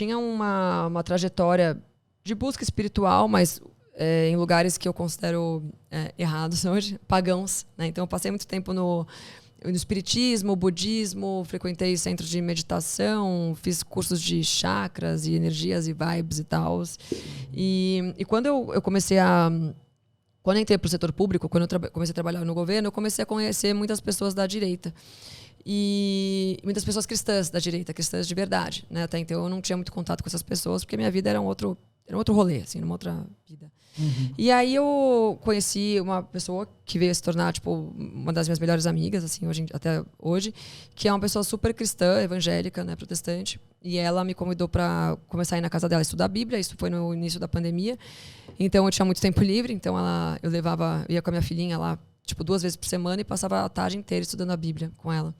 tinha uma trajetória de busca espiritual, mas em lugares que eu considero errados hoje, pagãos, né? Então eu passei muito tempo no espiritismo, budismo, frequentei centros de meditação, fiz cursos de chakras e energias e vibes e tal. E quando eu comecei quando eu entrei para o setor público, quando eu comecei a trabalhar no governo, eu comecei a conhecer muitas pessoas da direita. E muitas pessoas cristãs da direita, cristãs de verdade, né? Até então eu não tinha muito contato com essas pessoas, porque minha vida era um outro rolê, assim, uma outra vida. Uhum. E aí eu conheci uma pessoa que veio se tornar, tipo, uma das minhas melhores amigas, assim, até hoje, que é uma pessoa super cristã, evangélica, né, protestante. E ela me convidou para começar a ir na casa dela estudar a Bíblia. Isso foi no início da pandemia. Então eu tinha muito tempo livre, então eu ia com a minha filhinha lá, tipo, 2 vezes por semana e passava a tarde inteira estudando a Bíblia com ela.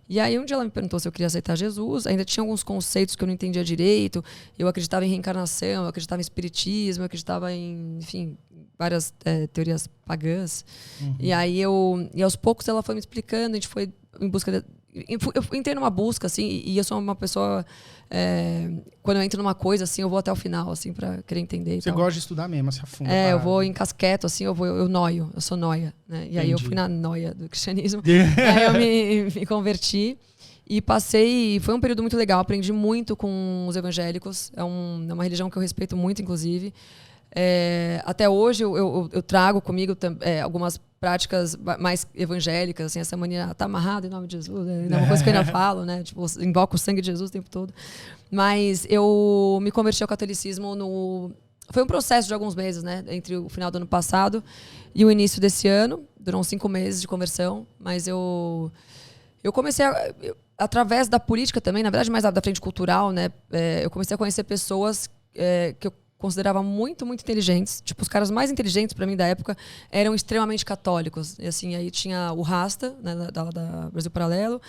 E aí um dia ela me perguntou se eu queria aceitar Jesus. Ainda tinha alguns conceitos que eu não entendia direito. Eu acreditava em reencarnação, eu acreditava em espiritismo, eu acreditava em, enfim, várias teorias pagãs. Uhum. E aí e aos poucos ela foi me explicando, a gente foi em busca eu entrei numa busca, assim, e eu sou uma pessoa... quando eu entro numa coisa, assim, eu vou até o final, assim, pra querer entender. Você gosta de estudar mesmo, se afunda. Eu vou em casqueto, assim, eu noio, eu sou noia, né? E aí eu fui na noia do cristianismo. Aí eu me converti e passei... Foi um período muito legal, aprendi muito com os evangélicos. É uma religião que eu respeito muito, inclusive. Até hoje eu trago comigo algumas práticas mais evangélicas, assim, essa mania tá amarrada em nome de Jesus, né? É uma coisa que eu ainda falo, né? Tipo, invoco o sangue de Jesus o tempo todo. Mas eu me converti ao catolicismo foi um processo de alguns meses, né? Entre o final do ano passado e o início desse ano. Durou 5 meses de conversão, mas eu comecei através da política também, na verdade mais da frente cultural, né? Eu comecei a conhecer pessoas que eu considerava muito, muito inteligentes. Tipo, os caras mais inteligentes para mim da época eram extremamente católicos. E assim, aí tinha o Rasta, né, da Brasil Paralelo,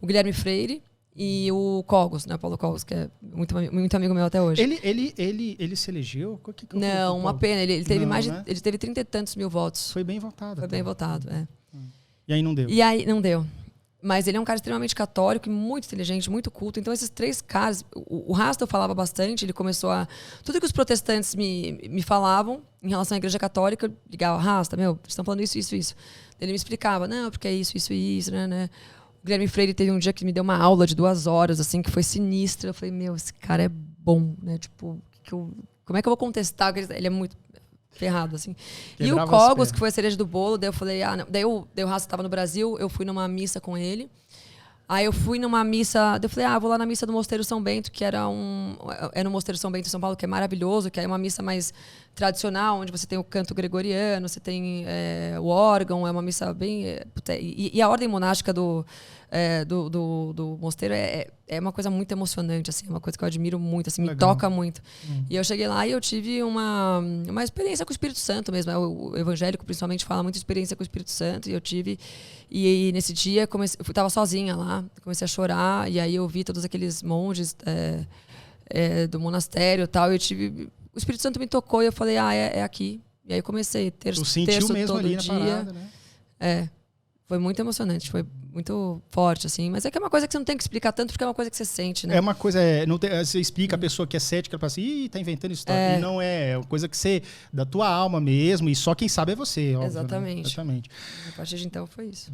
o Guilherme Freire e o Cogos, né, Paulo Cogos, que é muito, muito amigo meu até hoje. Ele se elegeu? Não, uma pena. Ele teve ele teve 30 e tantos mil votos. Foi bem votado. Foi bem votado, E aí não deu? E aí não deu. Mas ele é um cara extremamente católico, muito inteligente, muito culto. Então esses 3 caras... O Rasta eu falava bastante, ele começou a... Tudo que os protestantes me falavam em relação à igreja católica, eu ligava, Rasta, vocês estão falando isso, isso, isso. Ele me explicava, não, porque é isso, isso e isso, né? O Guilherme Freire teve um dia que me deu uma aula de 2 horas, assim, que foi sinistra. Eu falei, esse cara é bom, né? Tipo, como é que eu vou contestar? Ele é muito... ferrado, assim. Quebrava. E o Cogos, que foi a cereja do bolo, daí eu falei, não. Daí o Rasta estava no Brasil, eu fui numa missa com ele. Aí eu fui numa missa, eu falei, vou lá na missa do Mosteiro São Bento, que era no Mosteiro São Bento em São Paulo, que é maravilhoso, que é uma missa mais tradicional, onde você tem o canto gregoriano, você tem o órgão, é uma missa bem... E a ordem monástica do mosteiro é uma coisa muito emocionante, assim, é uma coisa que eu admiro muito, assim, me toca muito. E eu cheguei lá e eu tive uma experiência com o Espírito Santo mesmo. O evangélico, principalmente, fala muito de experiência com o Espírito Santo, e eu tive... E nesse dia, eu estava sozinha lá, comecei a chorar, e aí eu vi todos aqueles monges do monastério e tal, e eu tive... O Espírito Santo me tocou e eu falei, é aqui. E aí eu comecei terço mesmo todo ali dia. Na parada, né? Foi muito emocionante, foi muito forte, assim. Mas é que é uma coisa que você não tem que explicar tanto, porque é uma coisa que você sente, né? É uma coisa, você explica a pessoa que é cética, ela fala assim, tá inventando isso. E não é uma coisa que você, da tua alma mesmo, e só quem sabe é você, óbvio. Exatamente. Né? Exatamente. A partir de então foi isso.